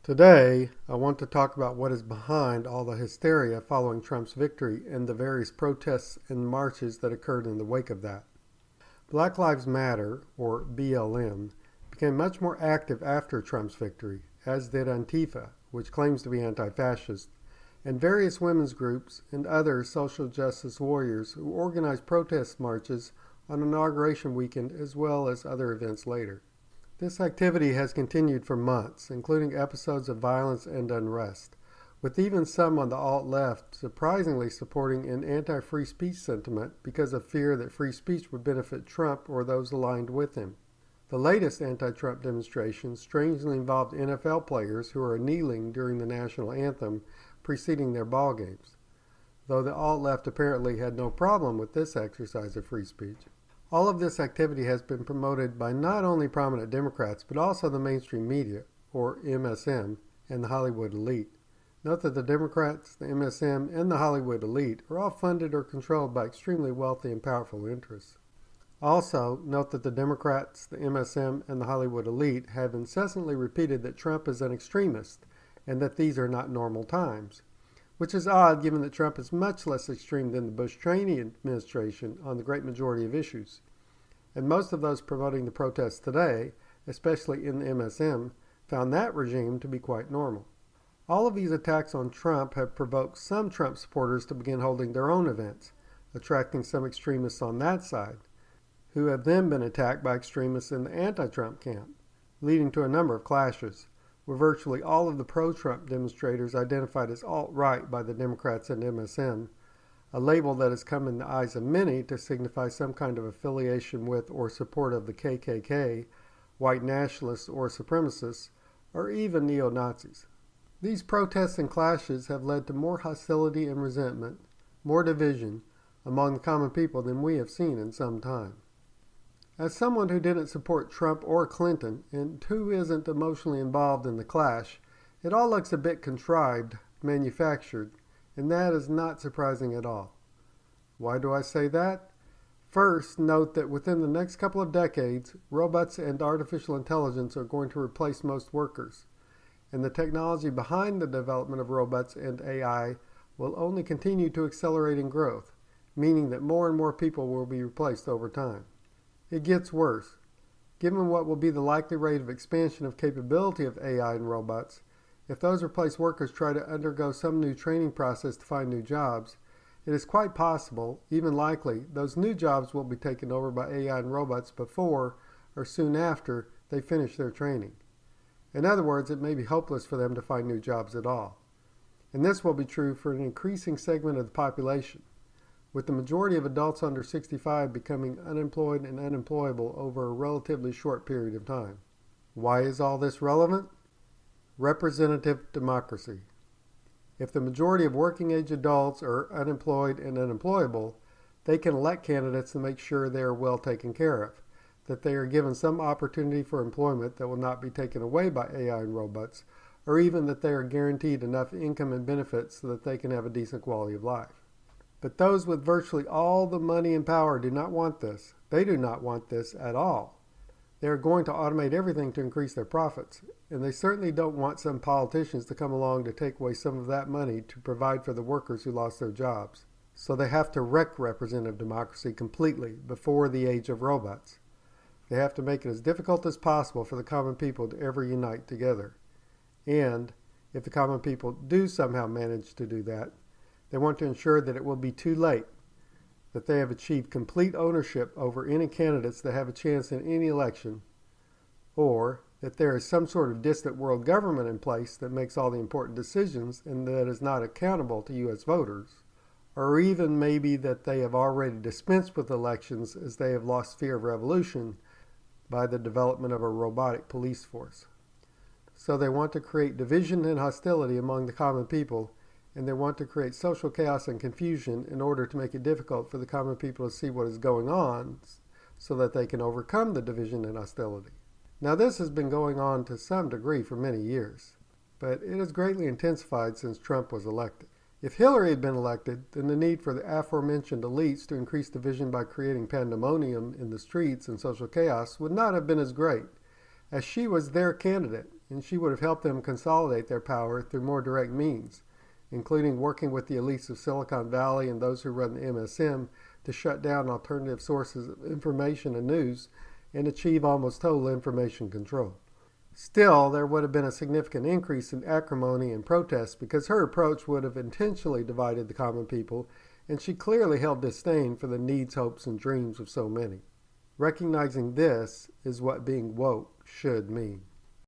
Today, I want to talk about what is behind all the hysteria following Trump's victory and the various protests and marches that occurred in the wake of that. Black Lives Matter, or BLM, became much more active after Trump's victory, as did Antifa, which claims to be anti-fascist, and various women's groups and other social justice warriors who organized protest marches on Inauguration Weekend as well as other events later. This activity has continued for months, including episodes of violence and unrest, with even some on the alt-left surprisingly supporting an anti-free speech sentiment because of fear that free speech would benefit Trump or those aligned with him. The latest anti-Trump demonstration strangely involved NFL players who are kneeling during the national anthem preceding their ball games, though the alt-left apparently had no problem with this exercise of free speech. All of this activity has been promoted by not only prominent Democrats, but also the mainstream media, or MSM, and the Hollywood elite. Note that the Democrats, the MSM, and the Hollywood elite are all funded or controlled by extremely wealthy and powerful interests. Also, note that the Democrats, the MSM, and the Hollywood elite have incessantly repeated that Trump is an extremist and that these are not normal times, which is odd given that Trump is much less extreme than the Bush-Cheney administration on the great majority of issues. And most of those promoting the protests today, especially in the MSM, found that regime to be quite normal. All of these attacks on Trump have provoked some Trump supporters to begin holding their own events, attracting some extremists on that side, who have then been attacked by extremists in the anti-Trump camp, leading to a number of clashes, where virtually all of the pro-Trump demonstrators identified as alt-right by the Democrats and MSM, a label that has come in the eyes of many to signify some kind of affiliation with or support of the KKK, white nationalists or supremacists, or even neo-Nazis. These protests and clashes have led to more hostility and resentment, more division among the common people than we have seen in some time. As someone who didn't support Trump or Clinton, and who isn't emotionally involved in the clash, it all looks a bit contrived, manufactured, and that is not surprising at all. Why do I say that? First, note that within the next couple of decades, robots and artificial intelligence are going to replace most workers, and the technology behind the development of robots and AI will only continue to accelerate in growth, meaning that more and more people will be replaced over time. It gets worse. Given what will be the likely rate of expansion of capability of AI and robots, if those replaced workers try to undergo some new training process to find new jobs, it is quite possible, even likely, those new jobs will be taken over by AI and robots before or soon after they finish their training. In other words, it may be hopeless for them to find new jobs at all. And this will be true for an increasing segment of the population, with the majority of adults under 65 becoming unemployed and unemployable over a relatively short period of time. Why is all this relevant? Representative democracy. If the majority of working-age adults are unemployed and unemployable, they can elect candidates to make sure they are well taken care of, that they are given some opportunity for employment that will not be taken away by AI and robots, or even that they are guaranteed enough income and benefits so that they can have a decent quality of life. But those with virtually all the money and power do not want this. They do not want this at all. They are going to automate everything to increase their profits, and they certainly don't want some politicians to come along to take away some of that money to provide for the workers who lost their jobs. So they have to wreck representative democracy completely before the age of robots. They have to make it as difficult as possible for the common people to ever unite together. And if the common people do somehow manage to do that, they want to ensure that it will be too late, that they have achieved complete ownership over any candidates that have a chance in any election, or that there is some sort of distant world government in place that makes all the important decisions and that is not accountable to U.S. voters, or even maybe that they have already dispensed with elections as they have lost fear of revolution by the development of a robotic police force. So they want to create division and hostility among the common people, and they want to create social chaos and confusion in order to make it difficult for the common people to see what is going on so that they can overcome the division and hostility. Now, this has been going on to some degree for many years, but it has greatly intensified since Trump was elected. If Hillary had been elected, then the need for the aforementioned elites to increase division by creating pandemonium in the streets and social chaos would not have been as great, as she was their candidate, and she would have helped them consolidate their power through more direct means, including working with the elites of Silicon Valley and those who run the MSM to shut down alternative sources of information and news and achieve almost total information control. Still, there would have been a significant increase in acrimony and protest because her approach would have intentionally divided the common people, and she clearly held disdain for the needs, hopes, and dreams of so many. Recognizing this is what being woke should mean.